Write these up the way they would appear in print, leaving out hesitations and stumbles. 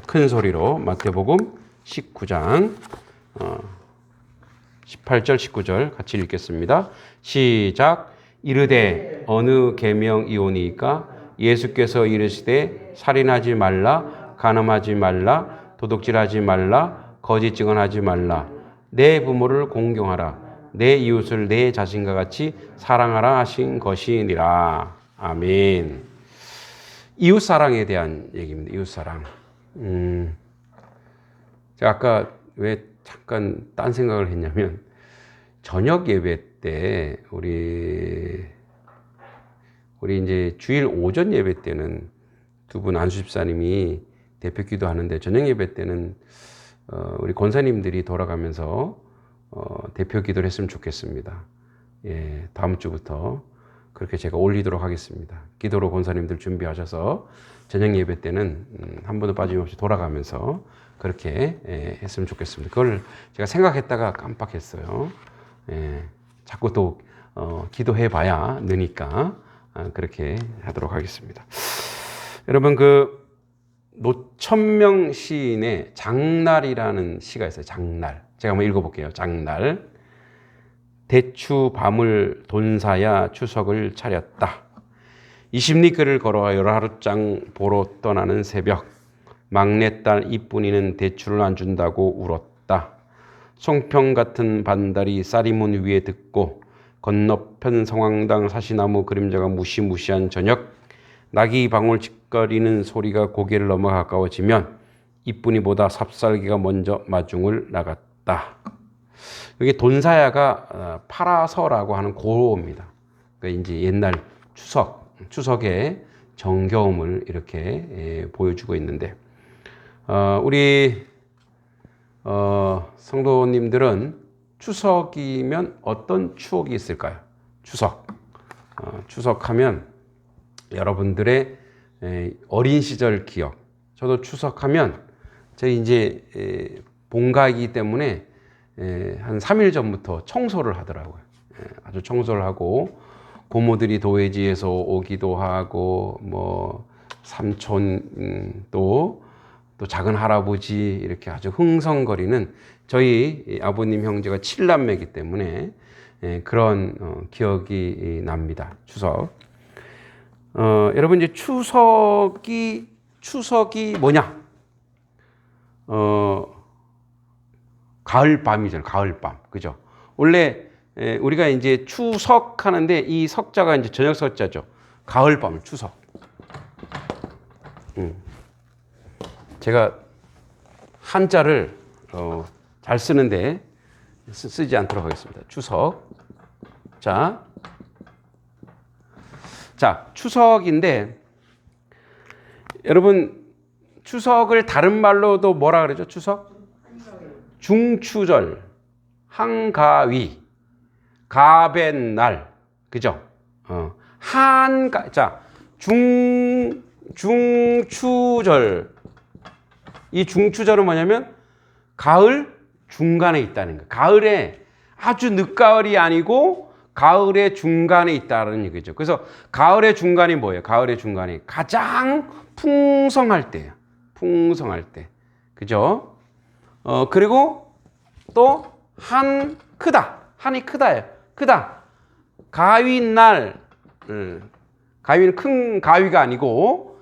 큰 소리로 마태복음 19장 18절 19절 같이 읽겠습니다. 시작. 이르되 어느 계명이오니까 예수께서 이르시되 살인하지 말라, 간음하지 말라, 도둑질하지 말라, 거짓 증언하지 말라, 내 부모를 공경하라, 내 이웃을 내 자신과 같이 사랑하라 하신 것이니라. 아멘. 이웃사랑에 대한 얘기입니다. 이웃사랑. 제가 아까 왜 잠깐 딴 생각을 했냐면, 저녁 예배 때 우리 이제 주일 오전 예배 때는 두 분 안수 집사님이 대표 기도하는데, 저녁 예배 때는 우리 권사님들이 돌아가면서 대표 기도를 했으면 좋겠습니다. 예, 다음 주부터 그렇게 제가 올리도록 하겠습니다. 기도로 권사님들 준비하셔서 저녁 예배 때는 한 번도 빠짐없이 돌아가면서 그렇게 했으면 좋겠습니다. 그걸 제가 생각했다가 깜빡했어요. 예, 자꾸 또 기도해 봐야 느니까 그렇게 하도록 하겠습니다. 여러분, 그 노천명 시인의 장날이라는 시가 있어요. 장날. 제가 한번 읽어볼게요. 장날. 대추 밤을 돈사야 추석을 차렸다. 20리길을 걸어와 여러 하루장 보러 떠나는 새벽, 막내딸 이쁜이는 대추를 안 준다고 울었다. 송평 같은 반달이 쌀이문 위에 듣고 건너편 성황당 사시나무 그림자가 무시무시한 저녁, 낙이 방울짓거리는 소리가 고개를 넘어 가까워지면 이쁜이보다 삽살개가 먼저 마중을 나갔다. 여기 돈사야가 파라서라고 하는 고로입니다. 그러니까 이제 옛날 추석의 정겨움을 이렇게 보여주고 있는데, 우리 성도님들은 추석이면 어떤 추억이 있을까요? 추석하면 여러분들의 어린 시절 기억. 저도 추석하면 저희 이제 본가이기 때문에 한 3일 전부터 청소를 하더라고요. 아주 청소를 하고, 고모들이 도회지에서 오기도 하고, 뭐 삼촌 또 작은 할아버지 이렇게 아주 흥성거리는, 저희 아버님 형제가 7남매이기 때문에 그런 기억이 납니다. 추석. 여러분, 이제 추석이 뭐냐? 가을밤이잖아요. 가을밤. 그죠? 원래 우리가 이제 추석 하는데 이 석자가 이제 저녁 석자죠. 가을밤을 추석. 제가 한자를 잘 쓰는데 쓰지 않도록 하겠습니다. 추석. 자, 추석인데, 여러분, 추석을 다른 말로도 뭐라 그러죠? 추석? 중추절, 한가위, 가벤날, 그죠? 중추절. 이 중추절은 뭐냐면 가을 중간에 있다는 거예요. 가을에 아주 늦가을이 아니고 가을의 중간에 있다는 얘기죠. 그래서 가을의 중간이 뭐예요? 가을의 중간이 가장 풍성할 때예요. 풍성할 때. 그죠? 그리고 또 한이 크다예요. 크다. 가위날. 가위는 큰 가위가 아니고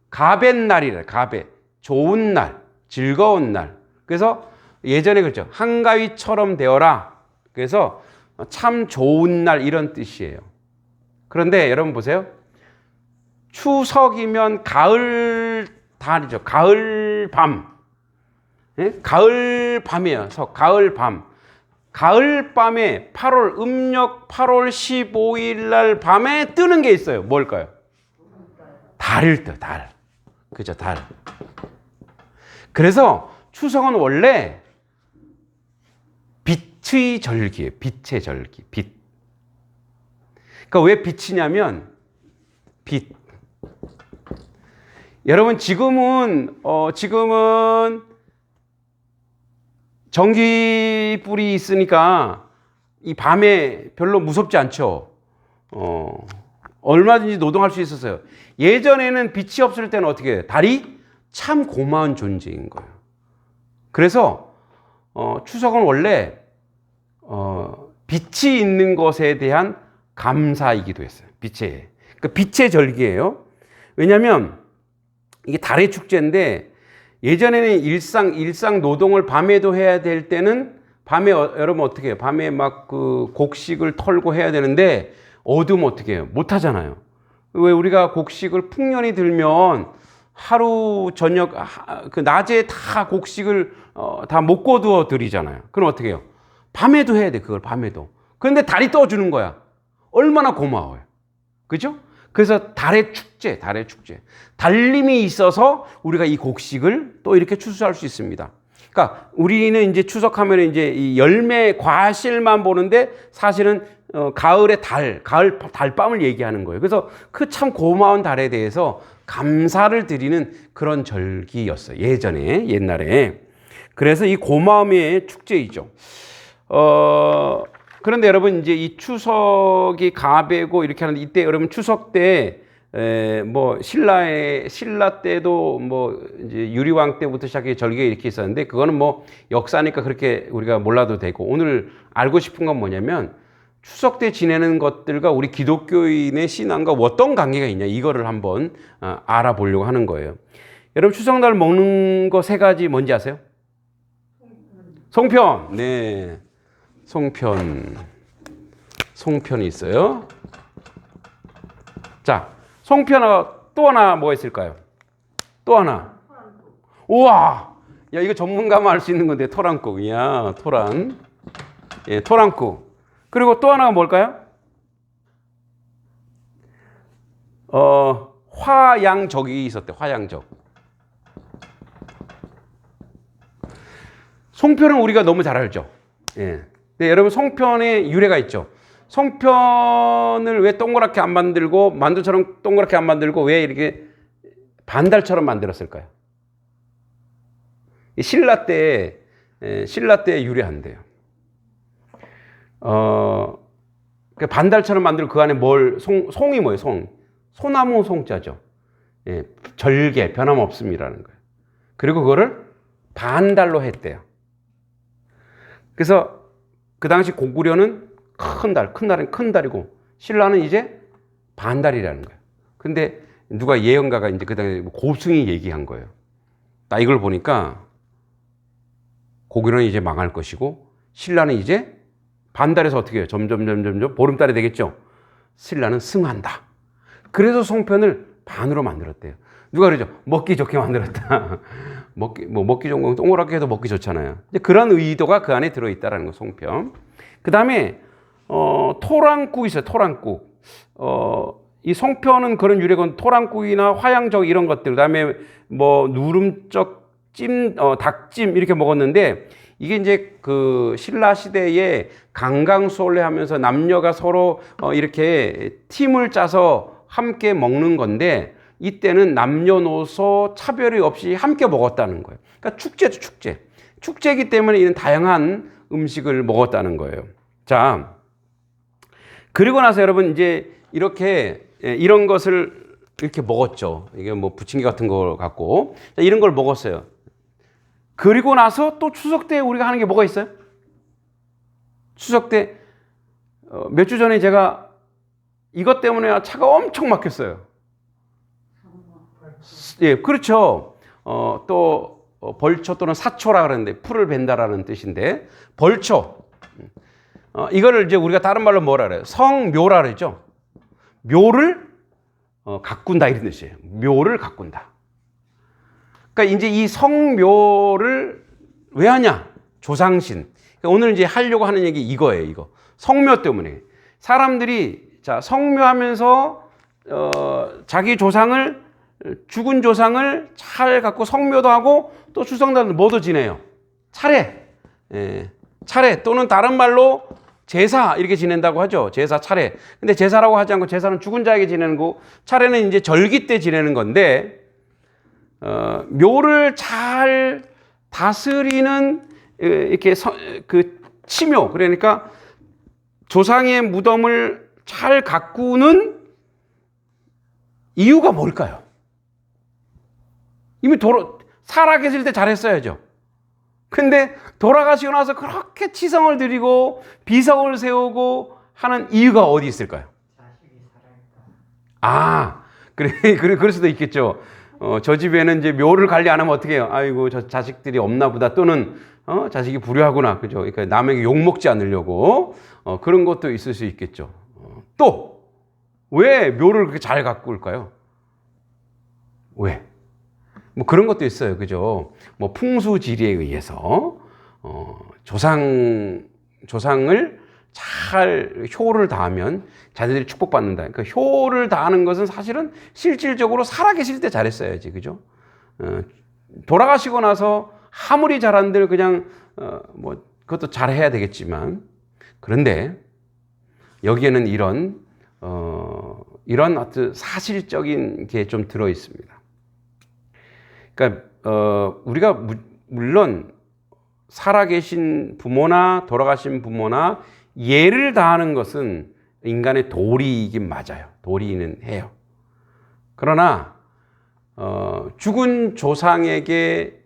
가벤날이래. 가베. 좋은 날, 즐거운 날. 그래서 예전에 그랬죠. 한가위처럼 되어라. 그래서 참 좋은 날, 이런 뜻이에요. 그런데 여러분 보세요. 추석이면 가을달이죠. 가을밤. 예? 가을밤이에요. 가을밤. 가을밤에 음력 8월 15일 날 밤에 뜨는 게 있어요. 뭘까요? 달을 떠, 달. 그죠, 달. 그래서 추석은 원래 빛의 절기예요. 빛의 절기. 빛. 그러니까 왜 빛이냐면, 빛. 여러분, 지금은 전기불이 있으니까 이 밤에 별로 무섭지 않죠. 얼마든지 노동할 수 있었어요. 예전에는 빛이 없을 때는 어떻게 해요? 달이 참 고마운 존재인 거예요. 그래서 추석은 원래 빛이 있는 것에 대한 감사이기도 했어요. 빛의 절기예요. 왜냐하면 이게 달의 축제인데 예전에는 일상 노동을 밤에도 해야 될 때는 밤에 여러분 어떻게 해요? 밤에 막 그 곡식을 털고 해야 되는데 어두우면 어떻게 해요? 못 하잖아요. 왜 우리가 곡식을 풍년이 들면 하루 저녁 그 낮에 다 곡식을 다 못 거두어 드리잖아요. 그럼 어떻게 해요? 밤에도 해야 돼. 그걸 밤에도. 그런데 달이 떠주는 거야. 얼마나 고마워요. 그죠? 그래서 달의 축제. 달림이 있어서 우리가 이 곡식을 또 이렇게 추수할 수 있습니다. 그러니까 우리는 이제 추석하면 이제 이 열매 과실만 보는데 사실은 가을의 가을 달밤을 얘기하는 거예요. 그래서 그 참 고마운 달에 대해서 감사를 드리는 그런 절기였어요. 옛날에. 그래서 이 고마움의 축제이죠. 그런데 여러분 이제 이 추석이 가베고 이렇게 하는데 이때 여러분 추석 때 뭐 신라 때도 뭐 이제 유리왕 때부터 시작해 절기가 이렇게 있었는데 그거는 뭐 역사니까 그렇게 우리가 몰라도 되고 오늘 알고 싶은 건 뭐냐면 추석 때 지내는 것들과 우리 기독교인의 신앙과 어떤 관계가 있냐 이거를 한번 알아보려고 하는 거예요. 여러분 추석날 먹는 거 세 가지 뭔지 아세요? 송편. 네. 송편이 있어요. 자, 또 하나 뭐가 있을까요? 또 하나. 우와! 야, 이거 전문가만 알 수 있는 건데, 토란국. 이야, 토란. 예, 토란국. 그리고 또 하나가 뭘까요? 화양적이 있었대, 화양적. 송편은 우리가 너무 잘 알죠? 예. 네, 여러분 송편의 유래가 있죠. 송편을 왜 동그랗게 안 만들고 만두처럼 동그랗게 안 만들고 왜 이렇게 반달처럼 만들었을까요? 신라 때에 유래한대요. 반달처럼 만들고 그 안에 송이 뭐예요? 소나무 송자죠. 예, 절개 변함없음이라는 거예요. 그리고 그거를 반달로 했대요. 그래서 그 당시 고구려는 큰 달은 큰 달이고 신라는 이제 반달이라는 거예요. 근데 누가 예언가가 이제 그 당시 고승이 얘기한 거예요. 나 이걸 보니까 고구려는 이제 망할 것이고 신라는 이제 반달에서 어떻게 해요? 점점 보름달이 되겠죠. 신라는 승한다. 그래서 송편을 반으로 만들었대요. 누가 그러죠? 먹기 좋게 만들었다. 먹기 좋은 건 동그랗게 해도 먹기 좋잖아요. 그런 의도가 그 안에 들어있다라는 거, 송편. 그 다음에, 토랑국 있어요, 토랑국. 이 송편은 그런 유래건 토랑국이나 화양적 이런 것들, 그 다음에 뭐 누름적 닭찜 이렇게 먹었는데, 이게 이제 그 신라 시대에 강강수월래 하면서 남녀가 서로 이렇게 팀을 짜서 함께 먹는 건데, 이때는 남녀노소 차별이 없이 함께 먹었다는 거예요. 그러니까 축제죠, 축제. 축제이기 때문에 이런 다양한 음식을 먹었다는 거예요. 자, 그리고 나서 여러분 이제 이렇게 이런 것을 이렇게 먹었죠. 이게 뭐 부침개 같은 거 갖고 이런 걸 먹었어요. 그리고 나서 또 추석 때 우리가 하는 게 뭐가 있어요? 추석 때 몇 주 전에 제가 이것 때문에 차가 엄청 막혔어요. 예, 그렇죠. 또 벌초 또는 사초라 그러는데 풀을 벤다라는 뜻인데 벌초. 이거를 이제 우리가 다른 말로 뭐라 그래요? 성묘라 그러죠. 묘를 가꾼다 이런 뜻이에요. 묘를 가꾼다. 그러니까 이제 이 성묘를 왜 하냐? 조상신. 그러니까 오늘 이제 하려고 하는 얘기 이거예요. 이거 성묘 때문에 사람들이 자 성묘하면서 자기 조상을 죽은 조상을 잘 갖고 성묘도 하고 또 추석날은 뭐도 지내요? 차례. 예, 차례 또는 다른 말로 제사 이렇게 지낸다고 하죠. 제사, 차례. 근데 제사라고 하지 않고 제사는 죽은 자에게 지내는 거고 차례는 이제 절기 때 지내는 건데 묘를 잘 다스리는 이렇게 그 치묘 그러니까 조상의 무덤을 잘 가꾸는 이유가 뭘까요? 이미 살아계실 때 잘했어야죠. 근데 돌아가시고 나서 그렇게 치성을 드리고 비석을 세우고 하는 이유가 어디 있을까요? 그럴 수도 있겠죠. 저 집에는 이제 묘를 관리 안 하면 어떻게 해요? 아이고, 저 자식들이 없나 보다. 또는, 자식이 불효하구나. 그죠? 그러니까 남에게 욕먹지 않으려고, 그런 것도 있을 수 있겠죠. 또, 왜 묘를 그렇게 잘 가꿀까요? 왜? 뭐 그런 것도 있어요. 그죠? 뭐 풍수지리에 의해서, 조상을 잘 효를 다하면 자녀들이 축복받는다. 그러니까 효를 다하는 것은 사실은 실질적으로 살아계실 때 잘했어야지. 그죠? 돌아가시고 나서 아무리 잘한들 그냥, 뭐, 그것도 잘해야 되겠지만, 그런데 여기에는 이런 아주 사실적인 게 좀 들어 있습니다. 그러니까, 우리가 물론 살아계신 부모나 돌아가신 부모나 예를 다하는 것은 인간의 도리이긴 맞아요. 도리는 해요. 그러나 죽은 조상에게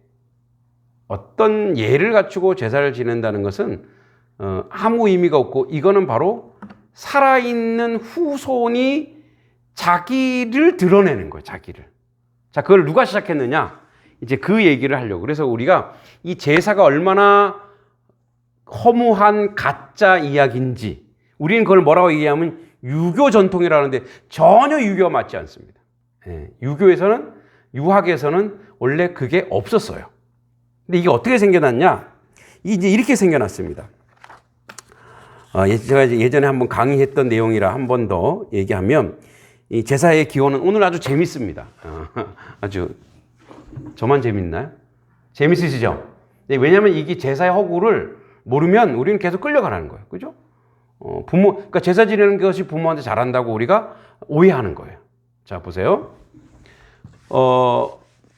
어떤 예를 갖추고 제사를 지낸다는 것은 아무 의미가 없고, 이거는 바로 살아있는 후손이 자기를 드러내는 거예요. 자기를. 자, 그걸 누가 시작했느냐? 이제 그 얘기를 하려고. 그래서 우리가 이 제사가 얼마나 허무한 가짜 이야기인지, 우리는 그걸 뭐라고 얘기하면 유교 전통이라는데 전혀 유교와 맞지 않습니다. 유교에서는, 유학에서는 원래 그게 없었어요. 근데 이게 어떻게 생겨났냐? 이제 이렇게 생겨났습니다. 제가 예전에 한번 강의했던 내용이라 한 번 더 얘기하면, 이 제사의 기원은 오늘 아주 재밌습니다. 아주, 저만 재밌나요? 재밌으시죠? 왜냐하면 이게 제사의 허구를 모르면 우리는 계속 끌려가라는 거예요. 그죠? 그러니까 제사 지내는 것이 부모한테 잘한다고 우리가 오해하는 거예요. 자, 보세요.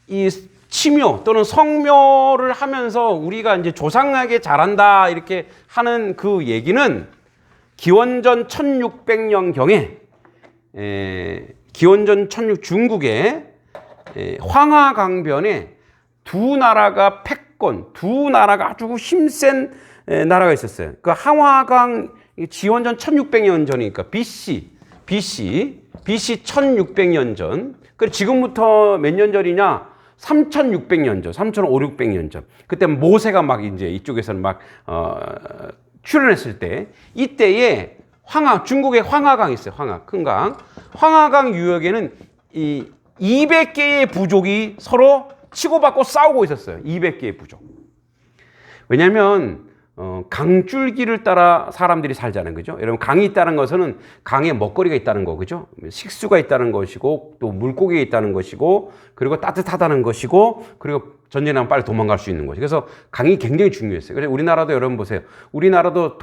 이 치묘 또는 성묘를 하면서 우리가 이제 조상에게 잘한다 이렇게 하는 그 얘기는 기원전 1600년경에 기원전 1600 중국의 황하강변에 두 나라가 패권, 두 나라가 아주 힘센 나라가 있었어요. 그 황하강 기원전 1600년 전이니까 BC 1600년 전. 그리고 지금부터 몇 년 전이냐? 3600년 전, 3500~600년 전. 그때 모세가 막 이제 이쪽에서는 막 출현했을 때, 이때에 중국의 황하강이 있어요. 큰 강. 황하강 유역에는 이 200개의 부족이 서로 치고받고 싸우고 있었어요. 200개의 부족. 왜냐하면 강줄기를 따라 사람들이 살잖아요. 그죠? 여러분, 강이 있다는 것은 강에 먹거리가 있다는 거, 그죠? 식수가 있다는 것이고, 또 물고기가 있다는 것이고, 그리고 따뜻하다는 것이고, 그리고 전쟁 나면 빨리 도망갈 수 있는 것이. 그래서 강이 굉장히 중요했어요. 그래서 우리나라도 여러분 보세요. 우리나라도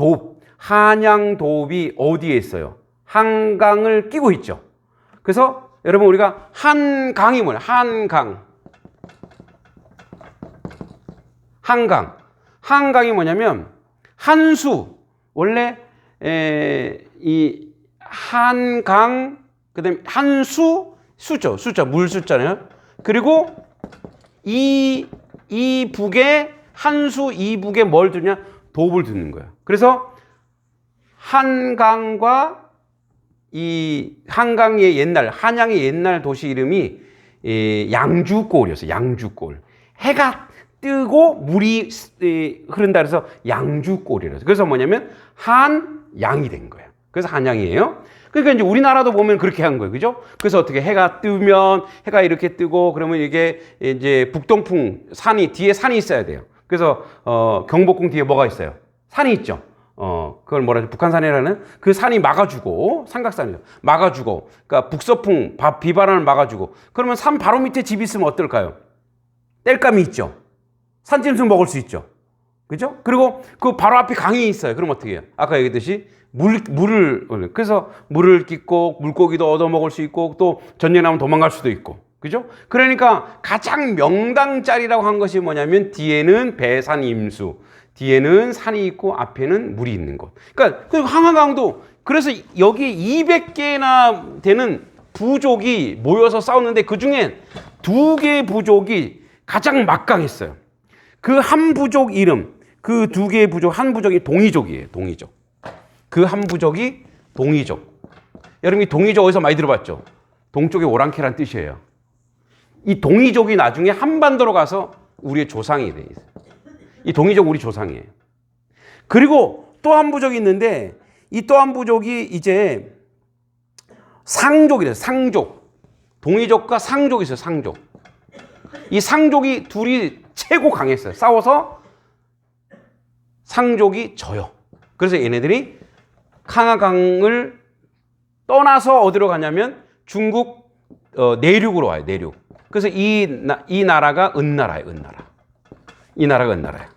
한양 도읍이 어디에 있어요? 한강을 끼고 있죠. 그래서 여러분, 우리가 한강이 뭐냐? 한강이 뭐냐면 한수. 원래 이 한강, 그다음에 한수, 숫자 물 숫자네요. 그리고 이 북에 한수 이북에 뭘 두냐? 도읍을 두는 거예요. 그래서 한강과 이 한강의 한양의 옛날 도시 이름이 양주골이었어요. 양주골. 해가 뜨고 물이 흐른다 그래서 양주골이라서. 그래서 뭐냐면 한양이 된 거예요. 그래서 한양이에요. 그러니까 이제 우리나라도 보면 그렇게 한 거예요. 그죠? 그래서 어떻게 해가 뜨면 해가 이렇게 뜨고 그러면 이게 이제 북동풍 뒤에 산이 있어야 돼요. 그래서 경복궁 뒤에 뭐가 있어요? 산이 있죠. 그걸 뭐라 하죠? 북한산이라는 그 산이 막아주고, 삼각산이죠. 막아주고, 그러니까 북서풍, 비바람을 막아주고, 그러면 산 바로 밑에 집이 있으면 어떨까요? 땔감이 있죠. 산짐승 먹을 수 있죠. 그죠? 그리고 그 바로 앞에 강이 있어요. 그럼 어떻게 해요? 아까 얘기했듯이 그래서 물을 깃고 물고기도 얻어먹을 수 있고, 또 전쟁 나면 도망갈 수도 있고. 그죠? 그러니까 가장 명당짜리라고 한 것이 뭐냐면 뒤에는 배산 임수, 뒤에는 산이 있고 앞에는 물이 있는 곳. 그러니까 그 황하강도 그래서 여기 200개나 되는 부족이 모여서 싸웠는데 그 중에 두 개의 부족이 가장 막강했어요. 그 한 부족 이름, 그 두 개의 부족, 한 부족이 동이족이에요. 동이족. 그 한 부족이 동이족. 여러분 이 동이족 어디서 많이 들어봤죠? 동쪽의 오랑캐란 뜻이에요. 이 동이족이 나중에 한반도로 가서 우리의 조상이 돼 있어요. 이 동이족 우리 조상이에요. 그리고 또 한 부족이 있는데 이 또 한 부족이 이제 상족이래요. 상족. 동이족과 상족이 있어요. 상족. 이 상족이 둘이 최고 강했어요. 싸워서 상족이 져요. 그래서 얘네들이 캉하강을 떠나서 어디로 가냐면 중국 내륙으로 와요. 내륙. 그래서 이 나라가 은나라예요. 은나라. 이 나라가 은나라예요.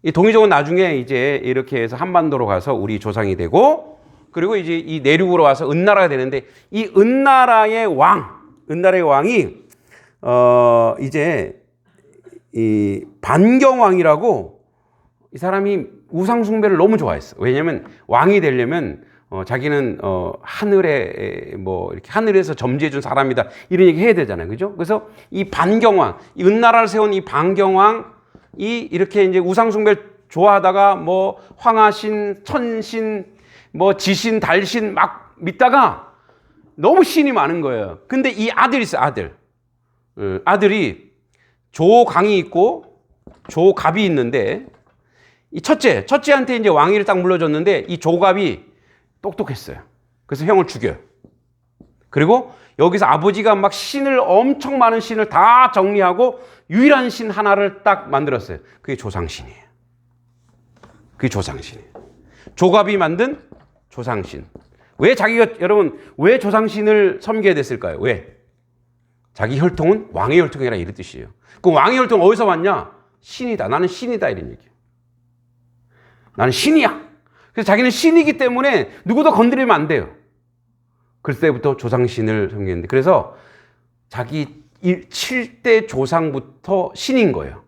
이 동이족은 나중에 이제 이렇게 해서 한반도로 가서 우리 조상이 되고, 그리고 이제 이 내륙으로 와서 은나라가 되는데, 이 은나라의 왕이 이제 이 반경왕이라고, 이 사람이 우상 숭배를 너무 좋아했어. 왜냐면 왕이 되려면 자기는 하늘에 뭐 이렇게 하늘에서 점지해 준 사람이다 이런 얘기 해야 되잖아요, 그죠? 그래서 이 반경왕, 이 은나라를 세운 이 반경왕이 이렇게 이제 우상 숭배를 좋아하다가 뭐 황하신, 천신, 뭐 지신, 달신 막 믿다가 너무 신이 많은 거예요. 근데 이 아들이 있어요, 아들. 아들이 조강이 있고 조갑이 있는데, 이 첫째한테 이제 왕위를 딱 물려줬는데 이 조갑이 똑똑했어요. 그래서 형을 죽여요. 그리고 여기서 아버지가 막 엄청 많은 신을 다 정리하고 유일한 신 하나를 딱 만들었어요. 그게 조상신이에요. 그게 조상신이에요. 조갑이 만든 조상신. 여러분, 왜 조상신을 섬겨야 됐을까요? 왜? 자기 혈통은 왕의 혈통이라 이런 뜻이에요. 그 왕의 혈통 어디서 왔냐? 신이다. 나는 신이다. 이런 얘기예요. 나는 신이야. 그래서 자기는 신이기 때문에 누구도 건드리면 안 돼요. 그럴 때부터 조상신을 섬기는데, 그래서 자기 7대 조상부터 신인 거예요.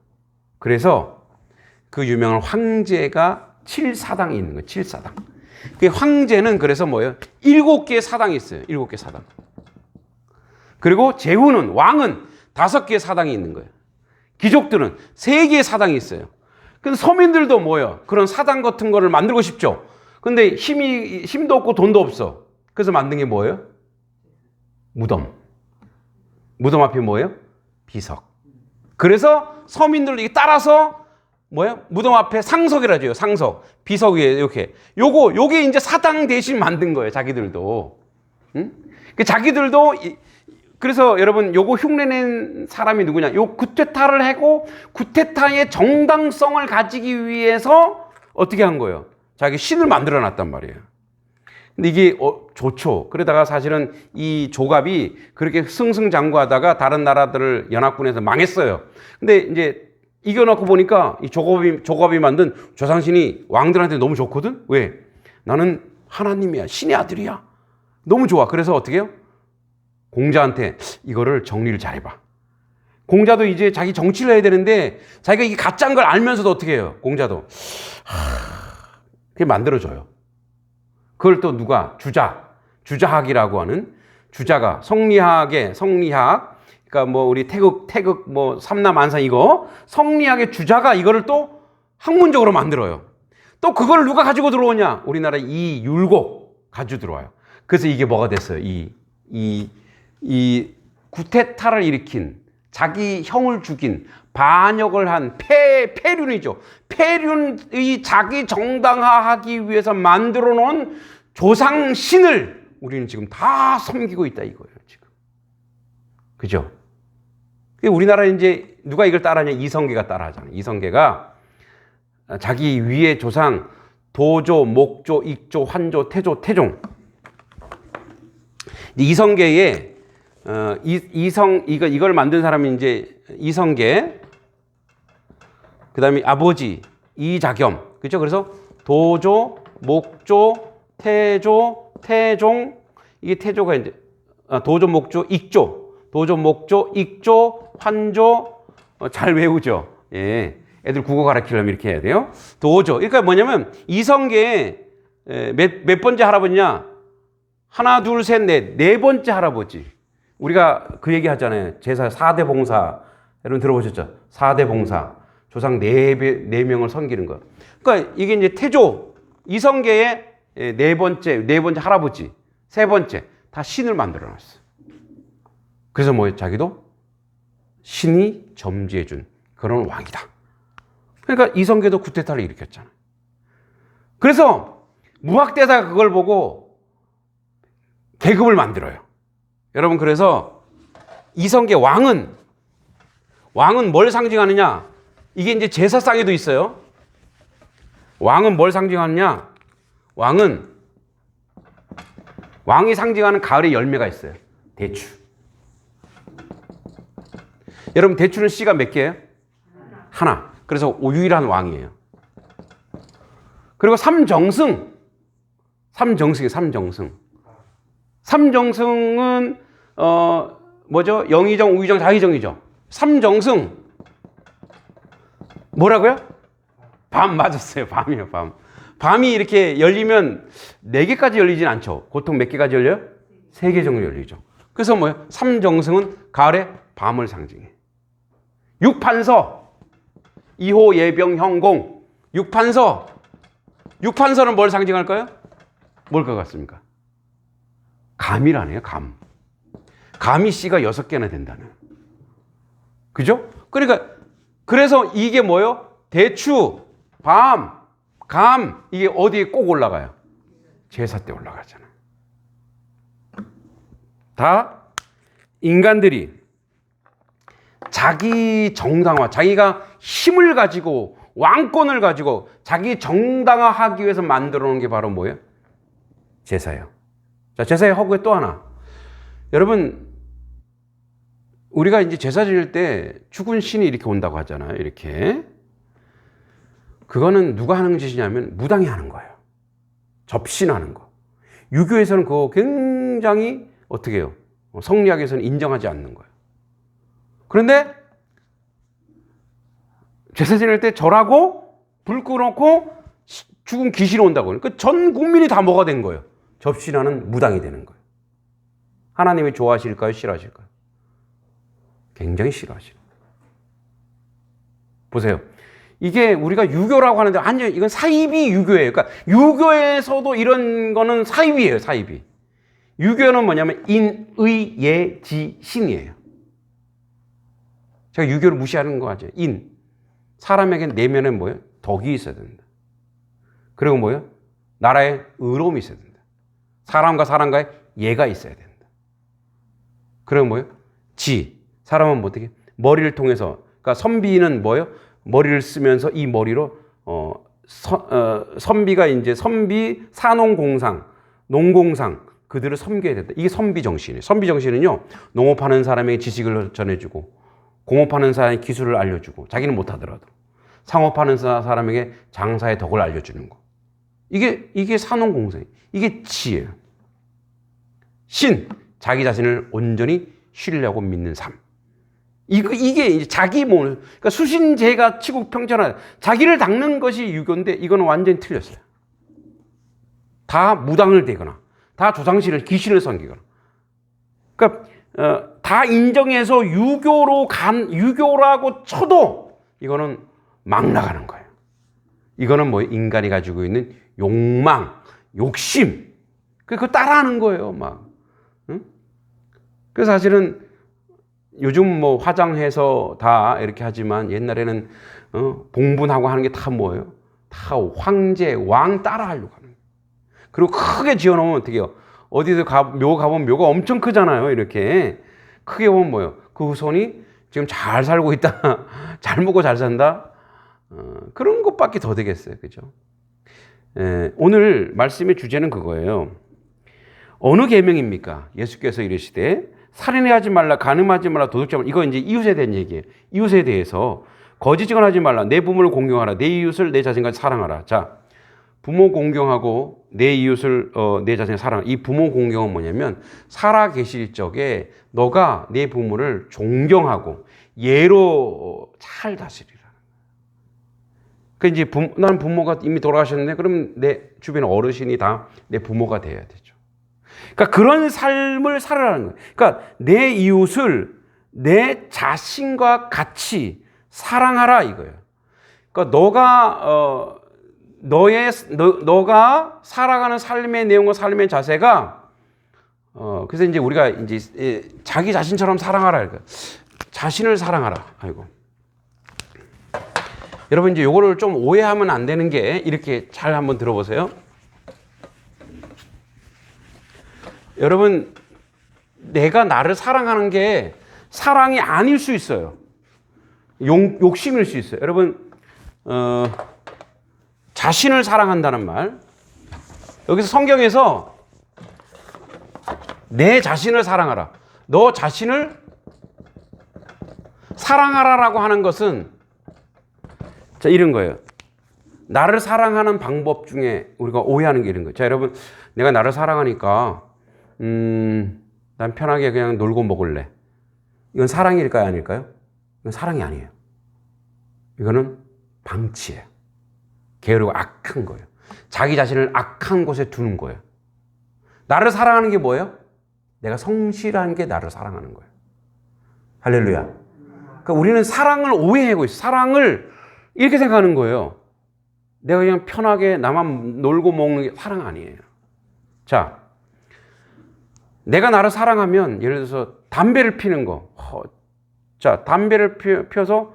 그래서 그 유명한 황제가 7사당이 있는 거예요. 7사당. 그 황제는 그래서 뭐예요? 7개의 사당이 있어요. 7개 사당. 그리고 왕은 5개의 사당이 있는 거예요. 귀족들은 3개의 사당이 있어요. 근데 서민들도 뭐예요? 그런 사당 같은 거를 만들고 싶죠. 근데 힘도 없고 돈도 없어. 그래서 만든 게 뭐예요? 무덤. 무덤 앞에 뭐예요? 비석. 그래서 서민들도 이게 따라서 뭐예요? 무덤 앞에 상석이라죠. 요 상석. 비석 위에 이렇게. 요게 이제 사당 대신 만든 거예요. 자기들도. 응? 자기들도 그래서 여러분 요거 흉내낸 사람이 누구냐? 요 구테타를 하고 구테타의 정당성을 가지기 위해서 어떻게 한 거예요? 자기 신을 만들어 놨단 말이에요. 근데 이게 좋죠. 그러다가 사실은 이 조갑이 그렇게 승승장구하다가 다른 나라들을 연합군에서 망했어요. 근데 이제 이겨놓고 보니까 이 조갑이 만든 조상신이 왕들한테 너무 좋거든? 왜? 나는 하나님이야. 신의 아들이야. 너무 좋아. 그래서 어떻게 해요? 공자한테 이거를 정리를 잘해봐. 공자도 이제 자기 정치를 해야 되는데 자기가 이게 가짜인 걸 알면서도 어떻게 해요? 공자도. 그게 만들어줘요. 그걸 또 누가? 주자학이라고 하는 주자가 성리학, 그러니까 뭐 우리 태극 뭐 삼남안산 이거 성리학의 주자가 이거를 또 학문적으로 만들어요. 또 그걸 누가 가지고 들어오냐? 우리나라 이 율곡 가지고 들어와요. 그래서 이게 뭐가 됐어요? 이 구테타를 일으킨 자기 형을 죽인 반역을 한 폐륜이죠. 폐륜의 자기 정당화하기 위해서 만들어 놓은 조상신을 우리는 지금 다 섬기고 있다 이거예요, 지금. 그죠? 우리나라 이제 누가 이걸 따라하냐? 이성계가 따라하잖아요. 이성계가 자기 위의 조상 도조, 목조, 익조, 환조, 태조, 태종. 이성계의 이걸 만든 사람이 이제 이성계, 그 다음에 아버지 이자겸, 그렇죠? 그래서 도조, 목조, 태조, 태종, 이게 태조가 이제 도조, 목조, 익조, 도조, 목조, 익조, 환조, 잘 외우죠? 예, 애들 국어 가르치려면 이렇게 해야 돼요. 도조, 그러니까 뭐냐면 이성계의 몇 번째 할아버지냐? 하나, 둘, 셋, 넷. 네 번째 할아버지. 우리가 그 얘기 하잖아요. 제사 4대 봉사. 여러분 들어보셨죠? 4대 봉사. 조상 네 명을 섬기는 거. 그러니까 이게 이제 태조, 이성계의 네 번째 할아버지. 세 번째. 다 신을 만들어 놨어. 그래서 뭐예요? 자기도 신이 점지해준 그런 왕이다. 그러니까 이성계도 쿠데타를 일으켰잖아. 그래서 무학대사가 그걸 보고 계급을 만들어요. 여러분, 그래서 이성계 왕은 뭘 상징하느냐? 이게 이제 제사상에도 있어요. 왕은 뭘 상징하느냐? 왕이 상징하는 가을의 열매가 있어요. 대추. 여러분, 대추는 씨가 몇 개예요? 하나. 그래서 유일한 왕이에요. 그리고 삼정승이에요. 삼정승은 뭐죠? 영의정, 우의정, 자의정이죠. 삼정승 뭐라고요? 밤 맞았어요. 밤이에요. 밤이 이렇게 열리면 4개까지 열리진 않죠. 보통 몇 개까지 열려요? 3개 정도 열리죠. 그래서 뭐예요? 삼정승은 가을의 밤을 상징해. 육판서, 이호, 예병, 형공. 육판서는 뭘 상징할까요? 뭘 것 같습니까? 감이라네요. 감이 씨가 6개나 된다는. 그죠? 그러니까 그래서 이게 뭐예요? 대추, 밤, 감, 이게 어디에 꼭 올라가요? 제사 때 올라가잖아요. 다 인간들이 자기 정당화, 자기가 힘을 가지고 왕권을 가지고 자기 정당화하기 위해서 만들어 놓은 게 바로 뭐예요? 제사예요. 자, 제사의 허구에 또 하나. 여러분, 우리가 이제 제사 지낼 때 죽은 신이 이렇게 온다고 하잖아요. 이렇게. 그거는 누가 하는 짓이냐면 무당이 하는 거예요. 접신하는 거. 유교에서는 그거 굉장히 어떻게 해요? 성리학에서는 인정하지 않는 거예요. 그런데 제사 지낼 때 절하고 불 꺼놓고 죽은 귀신이 온다고. 그러니까 전 국민이 다 뭐가 된 거예요? 접신하는 무당이 되는 거예요. 하나님이 좋아하실까요? 싫어하실까요? 굉장히 싫어하시는 거예요. 보세요. 이게 우리가 유교라고 하는데 완전 이건 사이비 유교예요. 그러니까 유교에서도 이런 거는 사이비예요. 사이비. 유교는 뭐냐면 인, 의, 예, 지, 신이에요. 제가 유교를 무시하는 거 같죠. 인. 사람에게 내면에 뭐예요? 덕이 있어야 된다. 그리고 뭐예요? 나라에 의로움이 있어야 된다. 사람과 사람과의 예가 있어야 된다. 그리고 뭐예요? 지. 사람은 뭐 어떻게? 머리를 통해서. 그러니까 선비는 뭐예요? 머리를 쓰면서 이 머리로 선비가 이제 선비, 산농공상, 농공상 그들을 섬겨야 된다. 이게 선비 정신이에요. 선비 정신은요, 농업하는 사람에게 지식을 전해주고, 공업하는 사람에게 기술을 알려주고, 자기는 못하더라도 상업하는 사람에게 장사의 덕을 알려주는 거. 이게 산농공상, 이게 지예요. 신, 자기 자신을 온전히 신뢰하고 믿는 삶. 이게 이제 자기 몸을, 그러니까 수신제가 치국 평천하다. 자기를 닦는 것이 유교인데 이거는 완전히 틀렸어요. 다 무당을 대거나, 다 조상신을, 귀신을 섬기거나. 그러니까 다 인정해서 유교라고 쳐도 이거는 막 나가는 거예요. 이거는 뭐 인간이 가지고 있는 욕망, 욕심. 그거 따라하는 거예요, 막. 응? 그래서 사실은 요즘 뭐 화장해서 다 이렇게 하지만 옛날에는 봉분하고 하는 게 다 뭐예요? 다 황제, 왕 따라하려고 하는 거예요. 그리고 크게 지어놓으면 어떻게 해요? 어디서 묘 가보면 묘가 엄청 크잖아요. 이렇게 크게 보면 뭐예요? 그 후손이 지금 잘 살고 있다, 잘 먹고 잘 산다, 그런 것밖에 더 되겠어요. 그죠? 오늘 말씀의 주제는 그거예요. 어느 계명입니까? 예수께서 이르시되 살인하지 말라, 간음하지 말라, 도둑질 말라. 이거 이제 이웃에 대한 얘기예요. 이웃에 대해서 거짓 증언하지 말라, 내 부모를 공경하라, 내 이웃을 내 자신과 사랑하라. 자, 부모 공경하고 내 이웃을 내 자신을 사랑하라. 이 부모 공경은 뭐냐면 살아 계실 적에 너가 내 부모를 존경하고 예로 잘 다스리라. 그 이제 나는 부모가 이미 돌아가셨는데 그럼 내 주변 어르신이 다 내 부모가 돼야 되죠. 그러니까 그런 삶을 살아라는 거예요. 그러니까 내 이웃을 내 자신과 같이 사랑하라 이거예요. 그러니까 너가 살아가는 삶의 내용과 삶의 자세가 그래서 이제 우리가 이제 자기 자신처럼 사랑하라 이거. 자신을 사랑하라. 아이고. 여러분 이제 요거를 좀 오해하면 안 되는 게 이렇게 잘 한번 들어보세요. 여러분 내가 나를 사랑하는 게 사랑이 아닐 수 있어요. 욕심일 수 있어요. 여러분 자신을 사랑한다는 말 여기서 성경에서 내 자신을 사랑하라. 너 자신을 사랑하라라고 하는 것은 자 이런 거예요. 나를 사랑하는 방법 중에 우리가 오해하는 게 이런 거예요. 자 여러분 내가 나를 사랑하니까 난 편하게 그냥 놀고 먹을래. 이건 사랑일까요 아닐까요? 이건 사랑이 아니에요. 이거는 방치예요. 게으르고 악한 거예요. 자기 자신을 악한 곳에 두는 거예요. 나를 사랑하는 게 뭐예요? 내가 성실한 게 나를 사랑하는 거예요. 할렐루야. 그러니까 우리는 사랑을 오해하고 있어요. 사랑을 이렇게 생각하는 거예요. 내가 그냥 편하게 나만 놀고 먹는 게 사랑 아니에요. 자, 내가 나를 사랑하면 예를 들어서 담배를 피는 거. 자, 담배를 피워서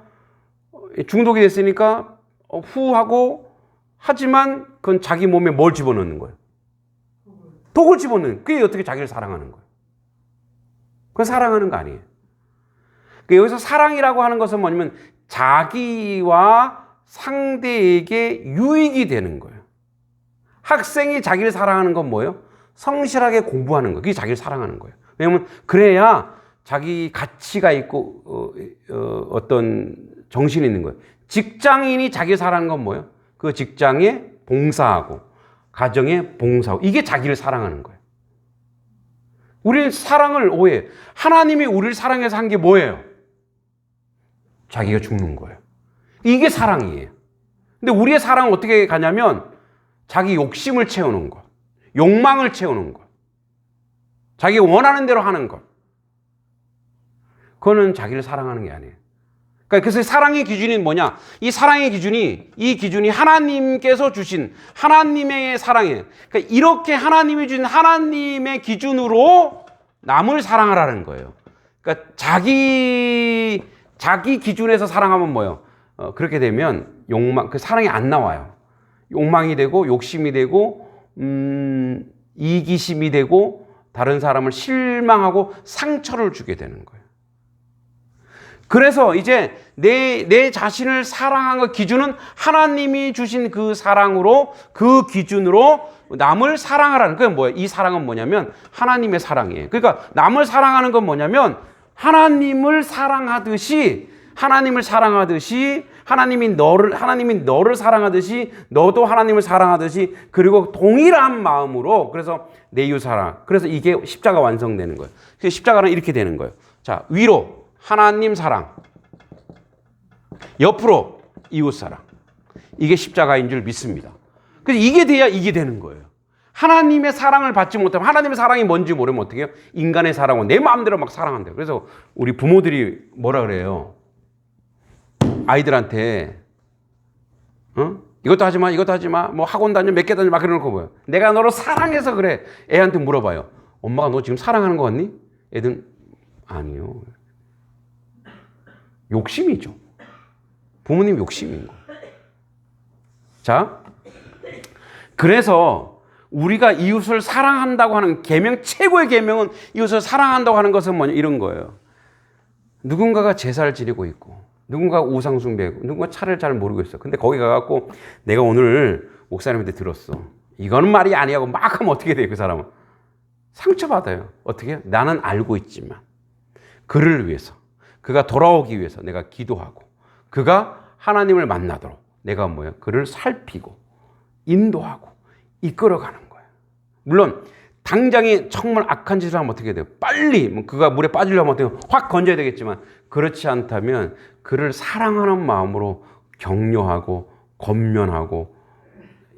중독이 됐으니까 후하고 하지만 그건 자기 몸에 뭘 집어넣는 거예요? 독을 집어넣는. 그게 어떻게 자기를 사랑하는 거예요? 그건 사랑하는 거 아니에요. 그러니까 여기서 사랑이라고 하는 것은 뭐냐면 자기와 상대에게 유익이 되는 거예요. 학생이 자기를 사랑하는 건 뭐예요? 성실하게 공부하는 거. 그게 자기를 사랑하는 거예요. 왜냐하면 그래야 자기 가치가 있고 어떤 정신이 있는 거예요. 직장인이 자기를 사랑하는 건 뭐예요? 그 직장에 봉사하고 가정에 봉사하고 이게 자기를 사랑하는 거예요. 우리는 사랑을 오해해요. 하나님이 우리를 사랑해서 한 게 뭐예요? 자기가 죽는 거예요. 이게 사랑이에요. 근데 우리의 사랑은 어떻게 가냐면 자기 욕심을 채우는 것, 욕망을 채우는 것, 자기가 원하는 대로 하는 것. 그거는 자기를 사랑하는 게 아니에요. 그러니까 그래서 사랑의 기준이 뭐냐? 이 사랑의 기준이 하나님께서 주신 하나님의 사랑이에요. 그러니까 이렇게 하나님이 주신 하나님의 기준으로 남을 사랑하라는 거예요. 그러니까 자기 기준에서 사랑하면 뭐예요? 그렇게 되면 그 사랑이 안 나와요. 욕망이 되고 욕심이 되고 이기심이 되고 다른 사람을 실망하고 상처를 주게 되는 거예요. 그래서 이제 내 자신을 사랑한 그 기준은 하나님이 주신 그 사랑으로 그 기준으로 남을 사랑하라는 그게 뭐예요? 이 사랑은 뭐냐면 하나님의 사랑이에요. 그러니까 남을 사랑하는 건 뭐냐면 하나님을 사랑하듯이 하나님이 너를 사랑하듯이 너도 하나님을 사랑하듯이 그리고 동일한 마음으로 그래서 내 이웃 사랑. 그래서 이게 십자가 완성되는 거예요. 그래서 십자가는 이렇게 되는 거예요. 자, 위로 하나님 사랑, 옆으로 이웃 사랑. 이게 십자가인 줄 믿습니다. 그래서 이게 돼야 이게 되는 거예요. 하나님의 사랑을 받지 못하면 하나님의 사랑이 뭔지 모르면 어떻게 해요? 인간의 사랑은 내 마음대로 막 사랑한대요. 그래서 우리 부모들이 뭐라 그래요? 아이들한테 이것도 하지 마, 뭐 학원 다녀, 몇 개 다녀 막 그러는 거 뭐예요? 내가 너를 사랑해서 그래. 애한테 물어봐요. 엄마가 너 지금 사랑하는 거 같니? 애들은 아니요. 욕심이죠. 부모님 욕심인 거. 자, 그래서 우리가 이웃을 사랑한다고 하는 계명, 최고의 계명은 이웃을 사랑한다고 하는 것은 뭐냐 이런 거예요. 누군가가 제사를 지내고 있고 누군가가 우상 숭배하고 누군가 차를 잘 모르고 있어. 근데 거기 가갖고 내가 오늘 목사님한테 들었어. 이거는 말이 아니야고 막 하면 어떻게 돼요? 그 사람은 상처받아요. 어떻게 해요? 나는 알고 있지만 그를 위해서 그가 돌아오기 위해서 내가 기도하고 그가 하나님을 만나도록 내가 뭐예요? 그를 살피고 인도하고 이끌어가는 거예요. 물론 당장에 정말 악한 짓을 하면 어떻게 돼요? 빨리 그가 물에 빠지려면 어떻게 돼요? 확 건져야 되겠지만 그렇지 않다면 그를 사랑하는 마음으로 격려하고 권면하고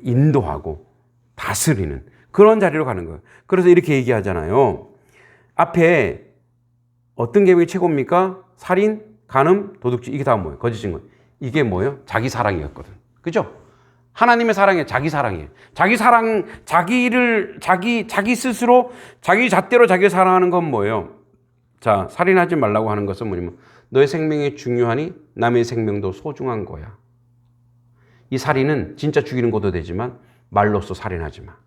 인도하고 다스리는 그런 자리로 가는 거예요. 그래서 이렇게 얘기하잖아요. 앞에 어떤 계명이 최고입니까? 살인, 간음, 도둑질. 이게 다 뭐예요? 거짓 증거. 이게 뭐예요? 자기 사랑이었거든. 그죠? 하나님의 사랑이에요. 자기 사랑이에요. 자기 사랑, 자기 스스로, 자기 잣대로 자기를 사랑하는 건 뭐예요? 자, 살인하지 말라고 하는 것은 뭐냐면, 너의 생명이 중요하니 남의 생명도 소중한 거야. 이 살인은 진짜 죽이는 것도 되지만, 말로써 살인하지 마.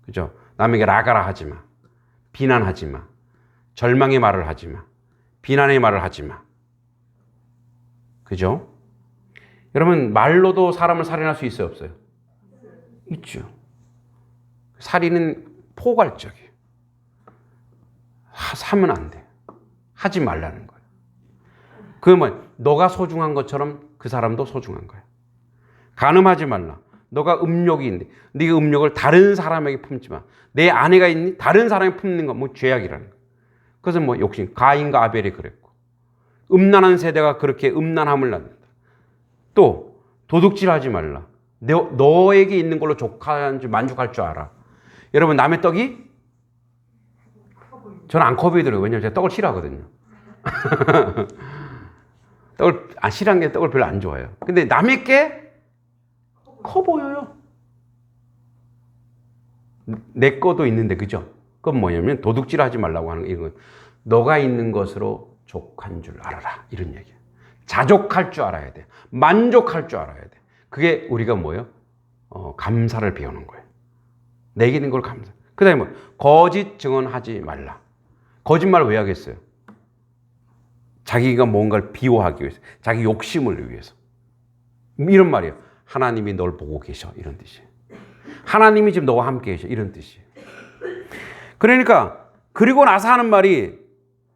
그죠? 남에게 라가라 하지 마. 비난하지 마. 절망의 말을 하지 마. 비난의 말을 하지 마. 그죠? 여러분, 말로도 사람을 살인할 수 있어요, 없어요? 있죠. 살인은 포괄적이에요. 하면 안 돼. 하지 말라는 거예요. 그러면 너가 소중한 것처럼 그 사람도 소중한 거예요. 간음하지 말라. 너가 음욕이 있는데 네가 음욕을 다른 사람에게 품지 마. 내 아내가 있니? 다른 사람에게 품는 건 뭐 죄악이라는 거예요. 그것은 뭐 욕심. 가인과 아벨이 그랬고. 음란한 세대가 그렇게 음란함을 낳는다. 또 도둑질하지 말라. 너에게 있는 걸로 만족할 줄 알아. 여러분, 남의 떡이 저는 안 커보이더라고요. 왜냐면 제가 떡을 싫어하거든요. 싫어하는 게 떡을 별로 안 좋아해요. 근데 남의 게 커 보여요. 내 거도 있는데, 그죠? 그건 뭐냐면 도둑질 하지 말라고 하는 거. 이건 너가 있는 것으로 족한 줄 알아라. 이런 얘기예요. 자족할 줄 알아야 돼. 만족할 줄 알아야 돼. 그게 우리가 뭐예요? 감사를 배우는 거예요. 내게 있는 걸 감사. 그 다음에 뭐, 거짓 증언하지 말라. 거짓말을 왜 하겠어요? 자기가 뭔가를 비호하기 위해서, 자기 욕심을 위해서. 이런 말이에요. 하나님이 널 보고 계셔. 이런 뜻이에요. 하나님이 지금 너와 함께 계셔. 이런 뜻이에요. 그러니까 그리고 나서 하는 말이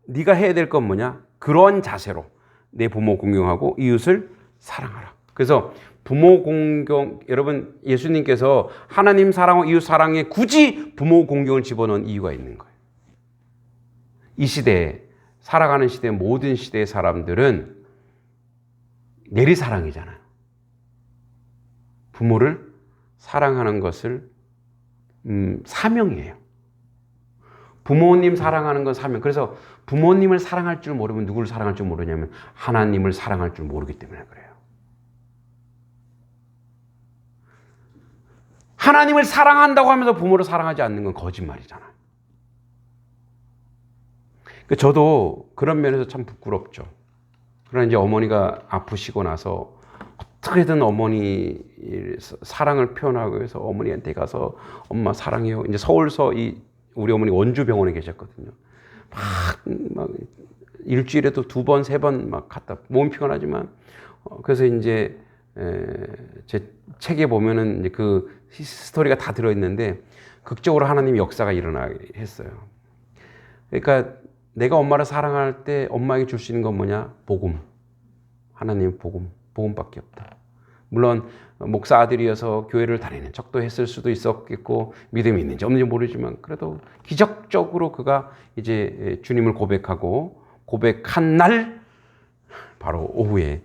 네가 해야 될 건 뭐냐? 그런 자세로 내 부모 공경하고 이웃을 사랑하라. 그래서 부모 공경, 여러분, 예수님께서 하나님 사랑과 이웃 사랑에 굳이 부모 공경을 집어넣은 이유가 있는 거예요. 이 시대에, 살아가는 시대, 모든 시대의 사람들은 내리사랑이잖아요. 부모를 사랑하는 것을 사명이에요. 부모님 사랑하는 건 사명. 그래서 부모님을 사랑할 줄 모르면 누구를 사랑할 줄 모르냐면 하나님을 사랑할 줄 모르기 때문에 그래요. 하나님을 사랑한다고 하면서 부모를 사랑하지 않는 건 거짓말이잖아요. 저도 그런 면에서 참 부끄럽죠. 그러나 이제 어머니가 아프시고 나서 어떻게든 어머니 사랑을 표현하기 위해서 어머니한테 가서 엄마 사랑해요. 이제 서울서 우리 어머니 원주병원에 계셨거든요. 막 일주일에도 2번, 3번 막 갔다. 몸이 피곤하지만 그래서 이제 제 책에 보면은 이제 그 스토리가 다 들어있는데 극적으로 하나님 역사가 일어나게 했어요. 그러니까 내가 엄마를 사랑할 때 엄마에게 줄 수 있는 건 뭐냐? 복음. 하나님 복음밖에 없다. 물론 목사 아들이어서 교회를 다니는 척도 했을 수도 있었겠고 믿음이 있는지 없는지 모르지만 그래도 기적적으로 그가 이제 주님을 고백한 날 바로 오후에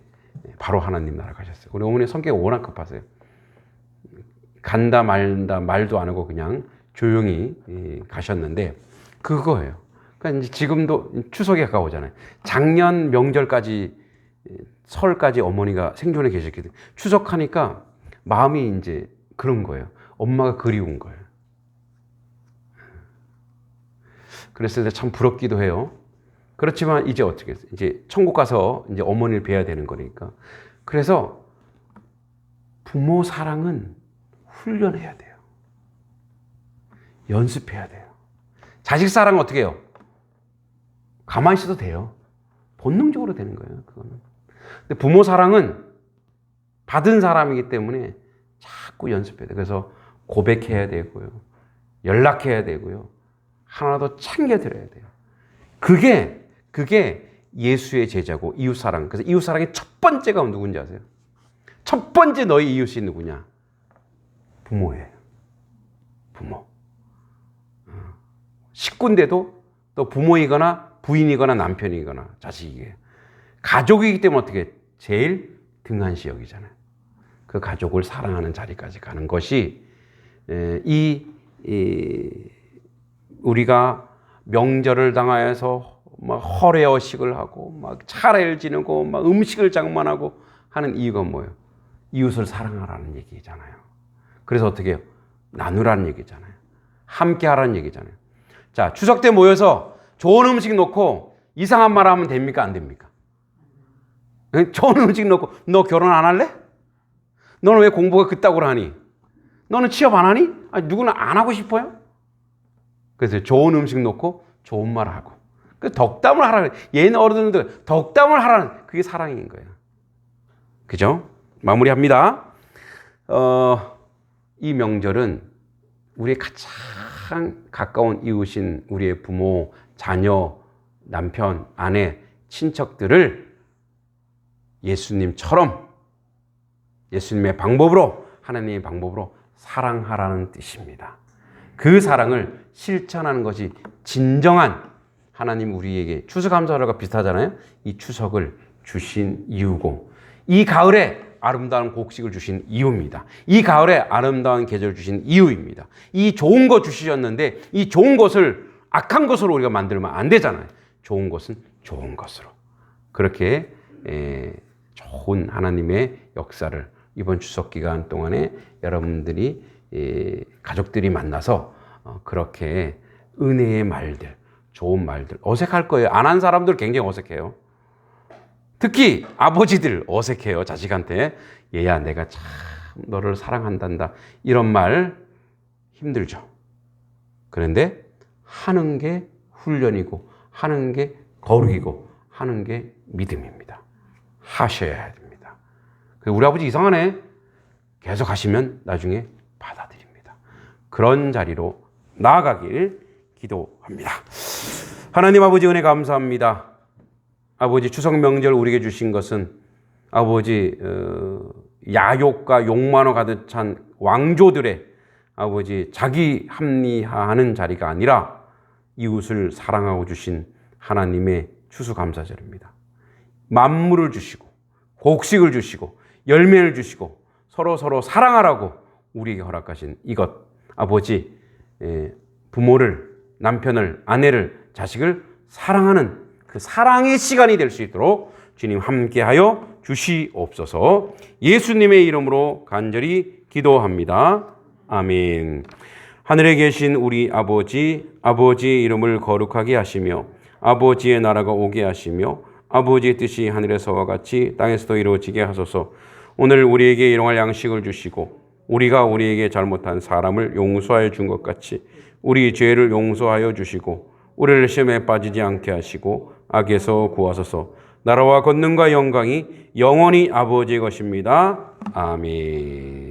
바로 하나님 나라 가셨어요. 우리 어머니 성격이 워낙 급하세요. 간다 말다 말도 안 하고 그냥 조용히 가셨는데 그거예요. 그러니까 이제 지금도 추석에 가까우잖아요. 작년 명절까지 설까지 어머니가 생존해 계셨기 때문에 추석하니까 마음이 이제 그런 거예요. 엄마가 그리운 거예요. 그래서 참 부럽기도 해요. 그렇지만 이제 어떻게 했어요? 이제 천국 가서 이제 어머니를 뵈야 되는 거니까. 그래서 부모 사랑은 훈련해야 돼요. 연습해야 돼요. 자식 사랑은 어떻게 해요? 가만히 있어도 돼요. 본능적으로 되는 거예요. 그거는. 근데 부모 사랑은 받은 사람이기 때문에 자꾸 연습해야 돼요. 그래서 고백해야 되고요. 연락해야 되고요. 하나 더 챙겨드려야 돼요. 그게 예수의 제자고 이웃사랑. 그래서 이웃사랑의 첫 번째가 누군지 아세요? 첫 번째 너희 이웃이 누구냐? 부모예요. 부모. 식구인데도 또 부모이거나 부인이거나 남편이거나 자식이에요. 가족이기 때문에 어떻게 제일 등한시 여기잖아요. 그 가족을 사랑하는 자리까지 가는 것이 이 우리가 명절을 당하여서 막 허례허식을 하고 막 차례를 지내고 막 음식을 장만하고 하는 이유가 뭐예요? 이웃을 사랑하라는 얘기잖아요. 그래서 어떻게 해요? 나누라는 얘기잖아요. 함께 하라는 얘기잖아요. 자, 추석 때 모여서 좋은 음식 놓고 이상한 말 하면 됩니까? 안 됩니까? 좋은 음식 놓고 너 결혼 안 할래? 너는 왜 공부가 그따구로 하니? 너는 취업 안 하니? 아니, 누구는 안 하고 싶어요? 그래서 좋은 음식 놓고 좋은 말 하고 그 덕담을 하라는, 옛날 어른들 덕담을 하라는, 그게 사랑인 거예요. 그죠? 마무리합니다. 이 명절은 우리의 가장 가까운 이웃인 우리의 부모, 자녀, 남편, 아내, 친척들을 예수님처럼, 예수님의 방법으로, 하나님의 방법으로 사랑하라는 뜻입니다. 그 사랑을 실천하는 것이 진정한 하나님 우리에게 추수감사절과 비슷하잖아요. 이 추석을 주신 이유고, 이 가을에 아름다운 곡식을 주신 이유입니다. 이 가을에 아름다운 계절을 주신 이유입니다. 이 좋은 것 주시셨는데 이 좋은 것을 악한 것으로 우리가 만들면 안 되잖아요. 좋은 것은 좋은 것으로. 그렇게 좋은 하나님의 역사를 이번 추석 기간 동안에 여러분들이 가족들이 만나서 그렇게 은혜의 말들, 좋은 말들, 어색할 거예요. 안 한 사람들 굉장히 어색해요. 특히 아버지들 어색해요. 자식한테 얘야 내가 참 너를 사랑한단다 이런 말 힘들죠. 그런데 하는 게 훈련이고 하는 게 거룩이고 하는 게 믿음입니다. 하셔야 됩니다. 우리 아버지 이상하네. 계속 하시면 나중에 받아들입니다. 그런 자리로 나아가길 기도합니다. 하나님 아버지 은혜 감사합니다. 아버지 추석 명절 우리에게 주신 것은 아버지 야욕과 욕망으로 가득 찬 왕조들의 아버지 자기 합리화하는 자리가 아니라 이웃을 사랑하고 주신 하나님의 추수감사절입니다. 만물을 주시고 곡식을 주시고 열매를 주시고 서로 사랑하라고 우리에게 허락하신 이것, 아버지 부모를, 남편을, 아내를, 자식을 사랑하는 그 사랑의 시간이 될 수 있도록 주님 함께하여 주시옵소서. 예수님의 이름으로 간절히 기도합니다. 아멘. 하늘에 계신 우리 아버지, 아버지의 이름을 거룩하게 하시며 아버지의 나라가 오게 하시며 아버지의 뜻이 하늘에서와 같이 땅에서도 이루어지게 하소서. 오늘 우리에게 일용할 양식을 주시고 우리가 우리에게 잘못한 사람을 용서하여 준 것 같이 우리 죄를 용서하여 주시고 우리를 시험에 빠지지 않게 하시고 악에서 구하소서. 나라와 권능과 영광이 영원히 아버지의 것입니다. 아멘.